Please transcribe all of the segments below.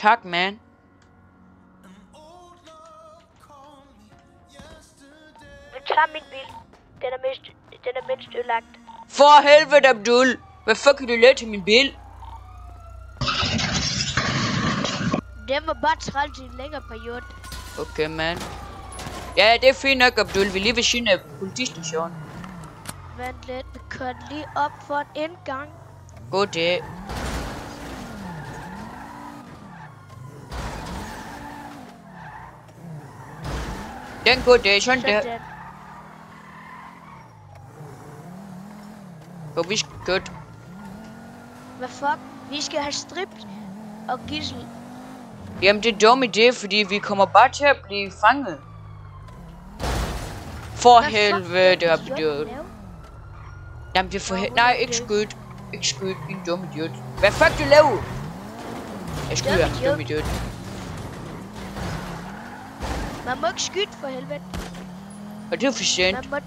tak, man. Vi tager min bil. Den er mindst ødelagt. For helvede, Abdul. Hvad fuck kan du lade til min bil? Den var bare træls i en længere periode. Okay, man. Ja, det er fint nok, Abdul. Vi er lige ved siden af politistationen. Vent lidt, vi kører lige op for en indgang. God dag. Den god dag, sådan der. Og vi skal godt. Hvad fuck? Vi skal have strip og gissel. Jamen, det er dum idé, fordi vi kommer bare til at blive fanget. For helvede, Abdul. Jamen, det er for helvede. Nej, ikke skyde. Ikke skyde, din dumme idiot. Hvad fuck du laver? Jeg skyder ham, dumme idiot. Man må ikke skyde for helvede. Og det er for sent. Man må...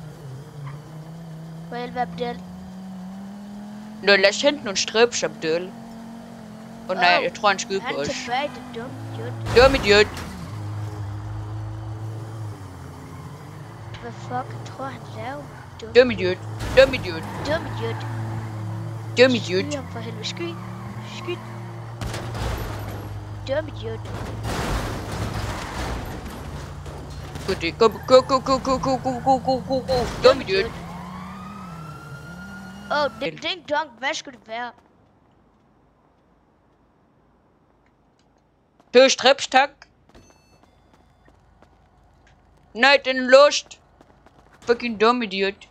For helvede, Abdel. Nå, lad os hente nogle strips, Abdul. Åh nej, jeg tror han skyder på os. Han er tilbage, det dumme idiot. Dumme idiot. Hvad fuck tror han laver? Dumme idiot. Dumme idiot. Dumme idiot. Dumme idiot. Sky ham for helvede. Sky. Sky. Dumme idiot. Go. Dumme idiot. Åh, ding dong. Hvad skulle det være? Det er strips, tak. Nej, den er låst. Fucking dum idiot.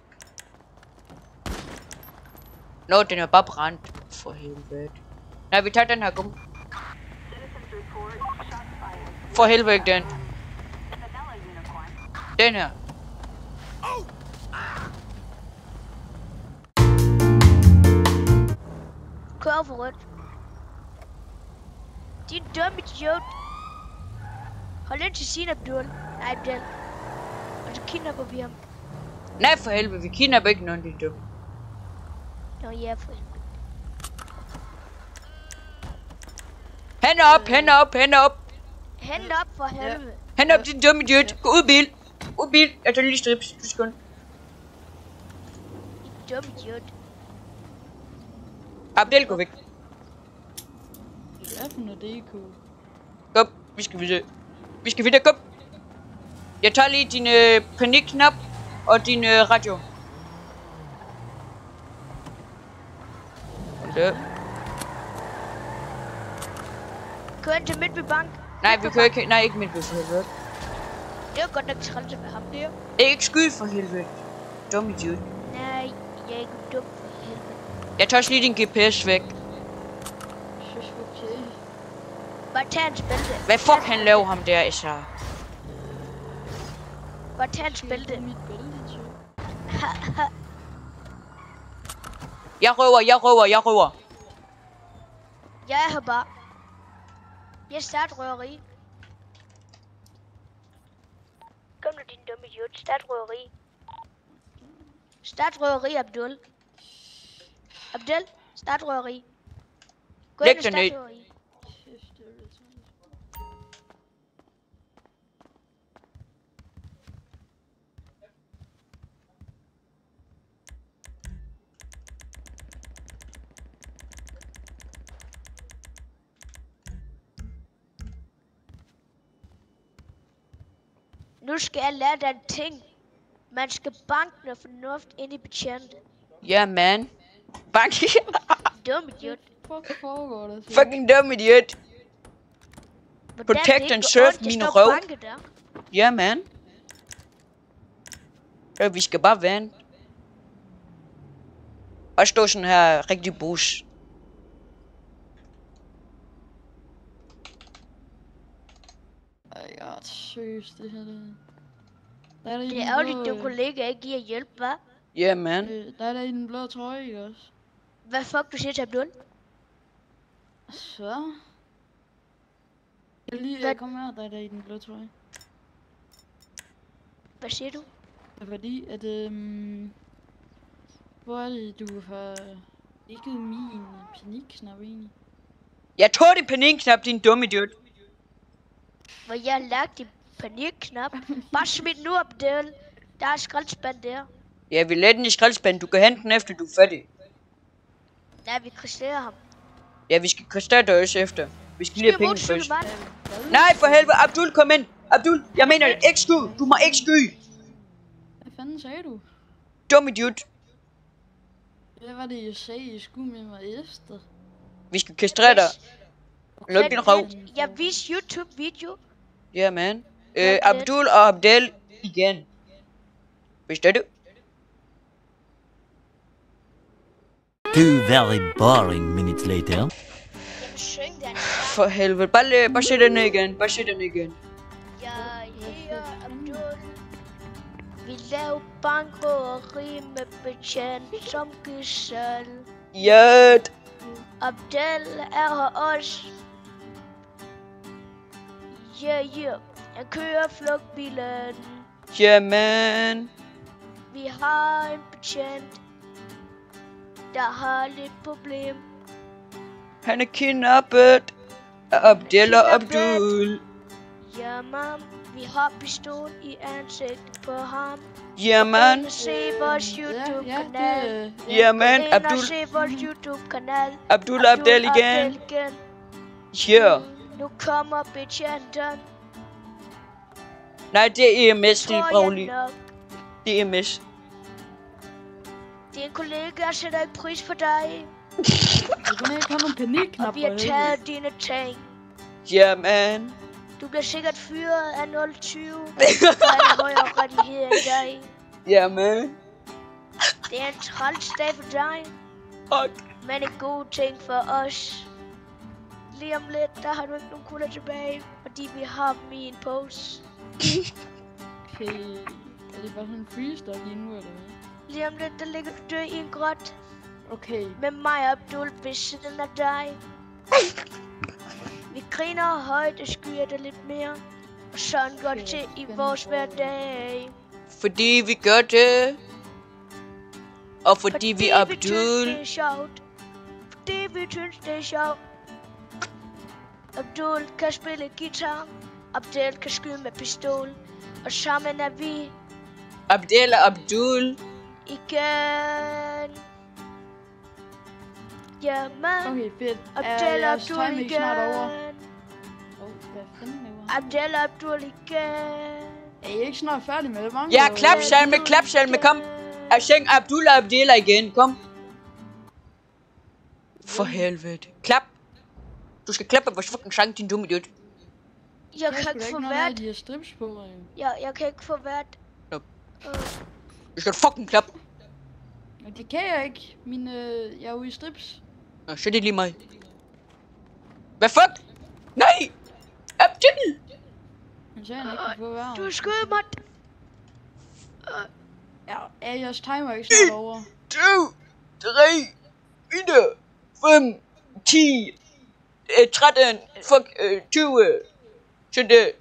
Nå, den er bare brændt. For helvede. Nej, vi tager den her, kom. For helvede ikke den. Den her. Kør for rødt. Din dumme idiot. Hold ind til siden, Abdul. Nej, Abdel. Og så kidnapper vi ham. Nej, for helvede, vi kidnapper ikke nogen, de er dumme. Nå ja, for helvede. Hænder op, hænder op, hænder op. Hænd op for helvede. Hænder op, din dumme idiot. Gå ud bil. Ud bil. Jeg tager lige strips. Du skal. Din dumme idiot. Abdel, gå væk. Hvad er for noget DK? Kom, vi skal videre. Vi skal videre, kom. Jeg tager lige din panikknap og din radio. Hallo. Kør ind til Midtby Bank. Nej, vi kører ikke. Nej, ikke Midtby for helvede. Det er godt nok træls med ham der. Ikke skyde for helvede. Dum idiot. Nej, jeg er ikke dum for helvede. Jeg tager også lige din GPS væk. Okay. Bare tag hans bælte. Hvad fuck han laver ham der, Isar? Bare tag hans bælte. Det er mit bælte, tjo. Jeg røver. Jeg er her bare. Jeg starter røveri. Kom nu, din dumme idiot. Start røveri. Start røveri, Abdul. Abdul, start røveri. Gå Læg ind og dig start ned. røveri. Nu skal jeg lære dig en ting. Man skal banke noget fornuft ind i betjente. Ja, man. Bank. Dum idiot. Fuck foregår der? Fucking dum idiot. Hvordan Protect det ikke and går serve ondt, jeg mine står røv. banke der. Ja, man. Ja, vi skal bare vente. Og stå sådan her rigtig bus. Ej, jeg er seriøst, det her der. Der er der Det er ærgerligt, du kollega ikke giver hjælp, hva'? Ja, man. Der er der i den blå trøje, ikke også? Hvad fuck du siger til Abdul? Så. Jeg Hvad- kommer her, der er der i den blå trøje. Hvad siger du? Det er fordi, at hvor er det, du har ikke min panikknap egentlig? Jeg tog din panikknap, din dumme idiot. Hvor jeg har lagt din panikknap. Bare smid nu op, Abdel. Der er skraldspand der. Ja, vi lader den i skraldespanden. Du kan hente den efter, du er færdig. Nej, vi krydserer ham. Ja, vi skal krystere dig også efter. Vi skal lige have penge først. Mand. Nej, for helvede. Abdul, kom ind. Abdul, jeg mener ikke sky. Du må ikke sky. Hvad fanden sagde du? Dum idiot. Hvad var det, jeg sagde, I skulle med mig efter? Vi skal kastrere dig. Luk din røv. Jeg viste YouTube-video. Ja, man. Abdul og Abdel igen. Vidste du? 2 very boring minutes later. Jamen, syng den. For helvede. Bare sæt den ned igen. Bare sæt den ned igen. Jeg hedder Abdul. Vi laver bankrøveri med betjent som gidsel. Ja. Abdel er her også. Yeah. Jeg kører flugtbilen. Ja, man. Vi har en betjent, der har lidt problem. Han er kidnappet af Abdel og Abdul. Ja, mam. Vi har pistol i ansigtet på ham. Ja, man. Ind og se vores YouTube-kanal. Ja, man. Ind og Abdul. se vores YouTube-kanal. Abdul og Abdel igen. Ja. Nu kommer betjenten. Nej, det er EMS, lille Tror jeg Bragli. nok. Det er EMS. Din kollega sætter ikke pris på dig. Du kan ikke have nogle panikknapper. Og vi har taget dine ting. Ja, man. Du bliver sikkert fyret af 020. Der er højere rettigheder end dig. Ja, man. Det er en træls dag for dig. Fuck. Men en god ting for os. Lige om lidt, der har du ikke nogen kugler tilbage. Fordi vi har dem i en pose. Okay. Er det bare sådan en freestyle lige nu, eller hvad? Lige om lidt, der ligger du død i en grot. Okay. Med mig og Abdul ved siden af dig. Vi griner højt og skyer det lidt mere. Og sådan går det til i vores hverdag. Fordi vi gør det. Og fordi vi er synes, Abdul. det er sjovt. Fordi vi synes, det er sjovt. Abdul kan spille guitar. Abdel kan skyde med pistol. Og sammen er vi Abdel og Abdul. igen. Jamen, Okay, fedt. Abdel og jeres Abdul time ikke snart over? igen. Hvad fanden laver han? Abdel og Abdul igen. Er I ikke snart færdige med det? Ja, klap salme, kom. Jeg syng Abdul og Abdel igen, kom. For helvede. Klap. Du skal klappe vores fucking sang, din dumme idiot. Jeg kan ikke få vært. De har strips på mig. Jeg kan ikke få vært. Nope. Du skal fucking klappe. Og det kan jeg ikke. Jeg er jo i strips. Nå, så er det lige mig. Hvad fuck? Nej! Abdul! Han sagde, han ikke kan få værre. Du har skudt mig. Ja, er jeres timer ikke snart over? 2, 3, 4, 5, 10, 13, fuck, 20. Så det.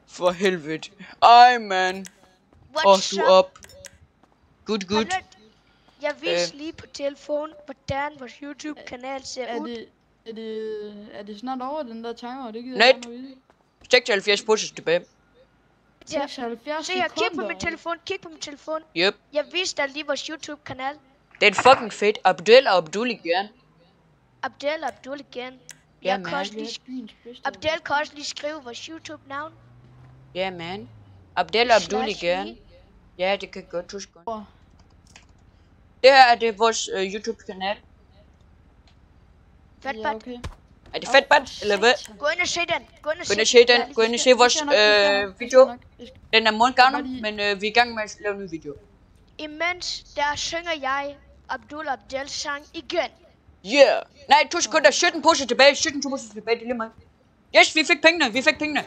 For helvede. Ej, man. Du op. Good. Jeg viser lige på telefon, hvordan vores YouTube-kanal ser ud. Er det snart over, den der timer? Det gider Nej. jeg godt vide. 76 procent tilbage. Ja. 76 Se her, kig på sekunder. min telefon, Yep. Jeg viste dig lige vores YouTube-kanal. Det er fucking fedt. Abdel og Abdul igen. Abdel og Abdul igen. Ja, Jeg man. kan også lige, Byens bedste. Abdel kan også lige skrive vores YouTube-navn. Ja, man. Abdel og Abdul Slash igen. me. Ja, det kan godt huske. Åh, Det her er det vores YouTube-kanal. Fat, ja, fat. okay. Er det fedt, bad? Eller hvad? Gå ind og se den. Gå ind og se den. Gå ind og se vores video. Den er meget gammel, men vi er i gang med at lave en ny video. Imens der synger jeg Abdul Abdels sang igen. Yeah! Nej, 2 sekunder. 17 poser tilbage. 17 poser tilbage. Det er lige mig. Yes, vi fik pengene.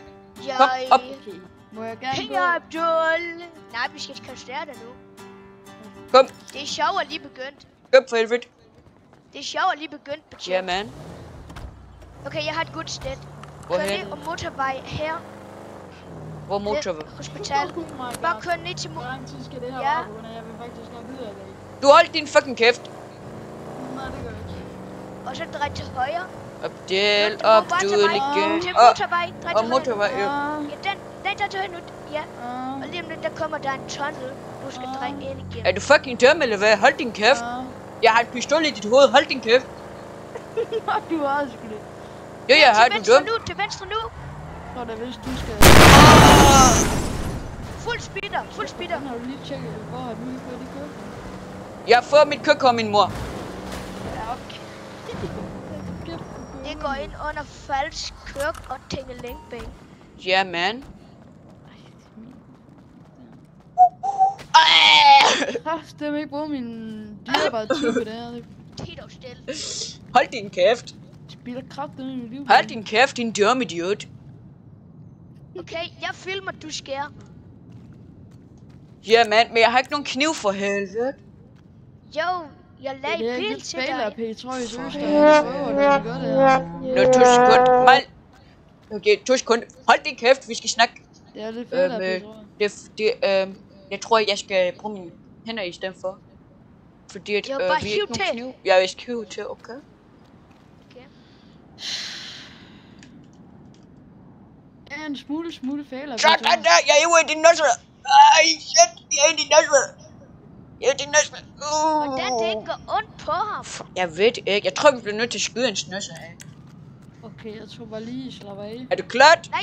Kom, op. Okay. Må jeg gerne Penge gå? Abdul. Nej, vi skal konstatere det nu. Kom. Det er sjovt lige begyndt. Kom for helvede. Det er sjovt lige begyndt, Ja, betjent. man. Okay, jeg har et godt sted. Kør Hvorhen? ned og motorvej her. Hvor motorvej? Hospital. Oh my god. Bare kør ned til Hvor lang tid skal det her Ja. vare på, når jeg vil faktisk nok videre i dag? Du hold din fucking kæft. Nej, det gør jeg ikke. og så drej til højre. Abdel, Du må bare tage Abdul vej igen. til motorvej. Drej til Motorvej, ja. Ja, den tager til højre nu. Ja. Og lige om lidt, der kommer der en tunnel. Du skal dreje ind igen. Er du fucking dum, eller hvad? Hold din kæft. Jeg har en pistol i dit hoved. Hold din kæft. Du har sgu det. Jo, jeg har, du Til venstre dum. nu, til venstre nu. Så da hvis du skal... Fuld speeder. Den har du lige tjekket, hvor har du lige fået det kørt? Jeg har fået mit køkken, min mor. Ja, okay. Det går ind under falsk køk og tingelingbæng. Ja, man. Det vil ikke bruge min dyrebare tid på det her. Det Helt dog stille. Hold din kæft. spiller kraft i mit liv. Hold din kæft, din dumme idiot. Okay, jeg filmer, du skærer. Ja, man, men jeg har ikke nogen kniv for helvede. Jo, jeg lagde Det er bil ikke til spiller dig. P3 i Søster. Jeg prøver, det gør det her. Nå, 2 sekunder. Mal. Okay, 2 sekunder. Hold din kæft, vi skal snakke. Det er lidt fedt, Jeg tror, jeg skal bruge mine hænder i stedet for. Fordi at, Jo, bare vi hiv ikke nogen til. kniv. Jeg skal hive til, okay? Okay. Det er en smule fejler. Sådan der, jeg er ude i din nødsel. Ej, shit, jeg er i din nødsel. Jeg er i din nødsel. Hvordan det ikke går ondt på ham? Jeg ved det ikke. Jeg tror, vi bliver nødt til at skyde en nødsel af. Okay, jeg tror bare lige, slapper af. Er du klar? Nej,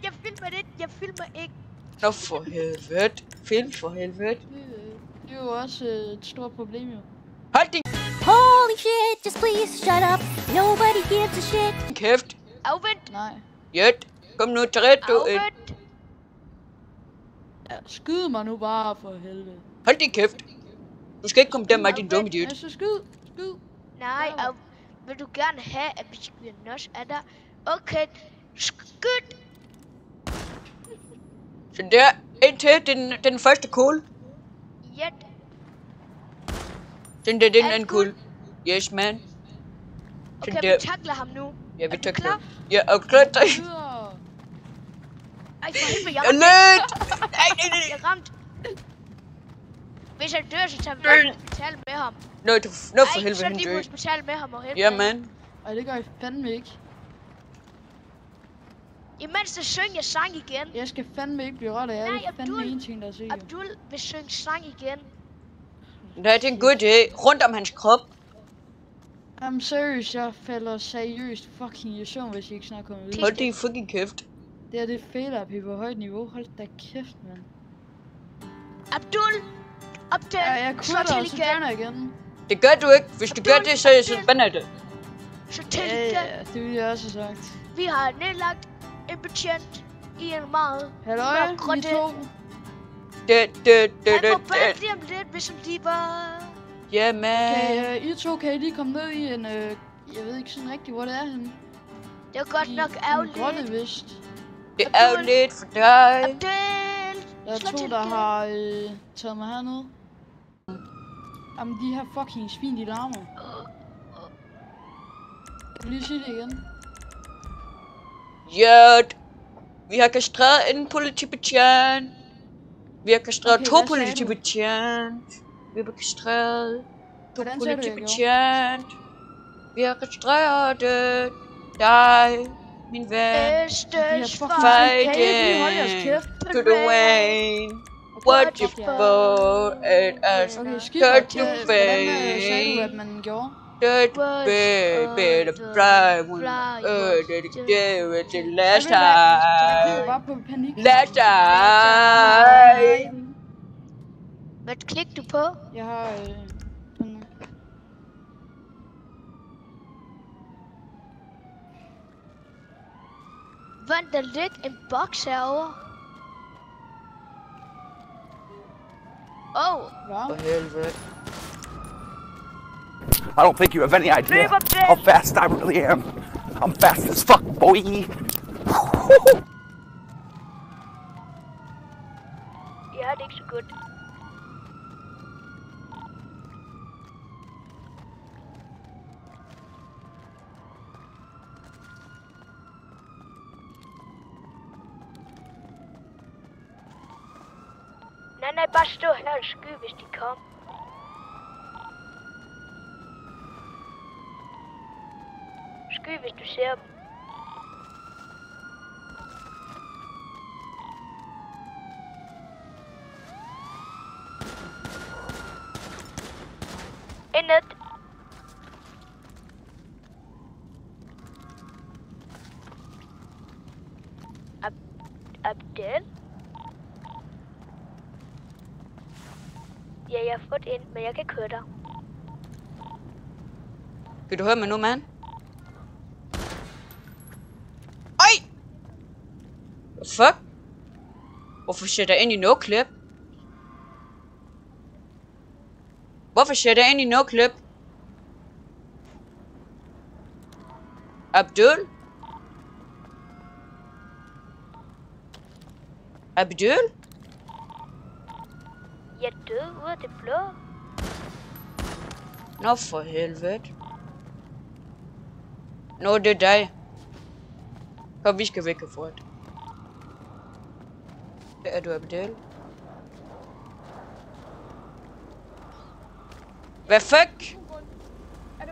jeg filmer det. Jeg filmer ikke. Nå for helvede. Film for helvede. Det er jo også et stort problem, jo. Hold din Holy shit, just please shut up. Nobody gives a shit. kæft. Afvent. Nej. Jet. Kom nu, træt du ind. Afvent. Ja, skyd mig nu bare for helvede. Hold din kæft. Du skal ikke komme der med din dumme idiot. Ja, så skyd. Nej, vil du gerne have, at vi skal nøs af dig? Okay, skyt. Så der. Indtil den første kugle. Jet. Den der, den Er anden du cool? kugle. Yes, man. Okay, der. vi takler ham nu. Ja, vi Er du tager klar? klar. Ja, og klar. Videre. Ej, for helvede, jeg Jeg ramte. lød. Nej. Jeg ramte. Hvis han dør, så tager vi på hospital med ham. Nå, for Ej, helvede, så han lige på dør. hospital med ham og hente Ja, ham. man. Ej, det gør jeg fandme ikke. Imens der synger jeg sang igen. Jeg skal fandme ikke blive rørt af. Nej, Det er fandme Abdul. en ting, der er sikker. Abdul vil synge sang igen. Nej, det er en god idé. Rundt om hans krop. I'm serious, jeg falder seriøst fucking i søvn, hvis jeg ikke snart kommer videre. Hold din fucking kæft. Det er det fejler på højt niveau. Hold da kæft, mand. Abdul! Abdul! Ja, jeg slå kunne til og så igen! joiner igen. Det gør du ikke. Hvis du gør det, så bander det. Så til Ja, igen! ja, det ville jeg også have sagt. Vi har nedlagt en betjent i en meget Halløj, mørk I grotte. to. Han får bare lige om lidt, hvis de var... Ja, man. Okay, I to kan I lige komme ned i en, jeg ved ikke sådan rigtigt, hvor det er henne. Det var godt nok En ærgerligt. grotte vist. Det er jo lidt for dig. Abdul! Der er Slå to, til der igen. har taget mig hernede. Jamen, de her fucking svin, de larmer. Jeg vil lige sige det igen. Jet. Vi har kastreret en politibetjent. Vi har kastreret Okay, to hvad sagde du? politibetjent. Vi har kastreret to Hvordan sagde du, jeg politibetjent. Vi har kastreret dig, min ven. Østers fucking Fighting Kan I lige holde jeres kæft? to the Wayne. What you for and us. Okay, skidt. Cut you Hvordan sagde du, fade. at man gjorde? That baby, the fly will the last Jeg time. bare på panik. Last time. Hvad klik du på? Jeg har den. Vent, der ligger en boks herovre. Hvad? For helvede. I don't think you have any idea Move up there. how fast I really am. I'm fast as fuck, boy. Jeg har det ikke så godt. Nej, bare stå her og sky, hvis de kommer. sky, hvis du ser dem. Indet. Abdel? Ja, jeg har fået ind, men jeg kan køre dig. Kan du høre mig nu, mand? Oj! Fuck? Hvorfor sætter jeg ind i no-clip? Hvorfor sætter jeg ind i no-clip? Abdul? Abdul? Jeg døde ud af det blå. Nå for helvede. Nå, det er dig. Kom, vi skal væk herfra. Er du Abdel? Hvad fuck?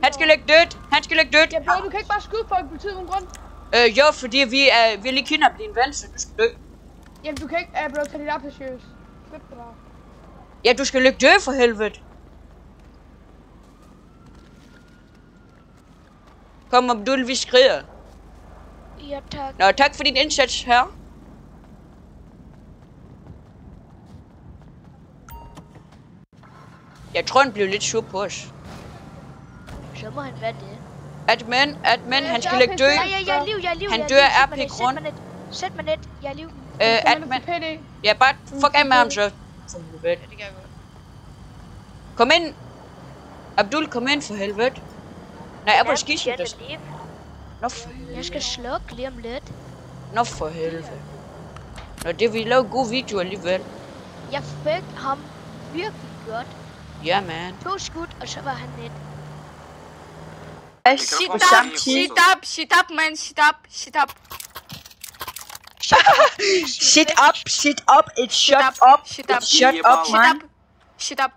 Han skal ligge dødt. Han skal ligge dødt. Ja, bro, du kan ikke bare skyde folk i politiet uden grund. Jo, fordi vi er lige kidnappet din ven, så du skal dø. Jamen, du kan ikke, bro, tage dit op til seriøst. Skyt dig bare. Ja, du skal ligge død for helvede. Kom, Abdul, vi skrider. Ja, tak. Nå, tak for din indsats her. Jeg tror, han blev lidt sur på os. Så må han være det. Admin, han skal ligge død. Jeg er liv, jeg er liv. Han jeg er dør liv. af p-grund. Sæt mig net, jeg er liv. Admin. Ja, bare fuck af med ham så. Kom ind. Abdul, kom ind for helvede. Nej, jeg var skisset der. Nå for helvede. Jeg skal slukke lige om lidt. Nå for helvede. Nå, det vi lavede god video alligevel. Jeg fik ham virkelig godt. Ja, man. 2 skud, og så var han net. Shit up, man, shit up. Sit up, it's shut up. Shut up, Shut up, man. Shit up.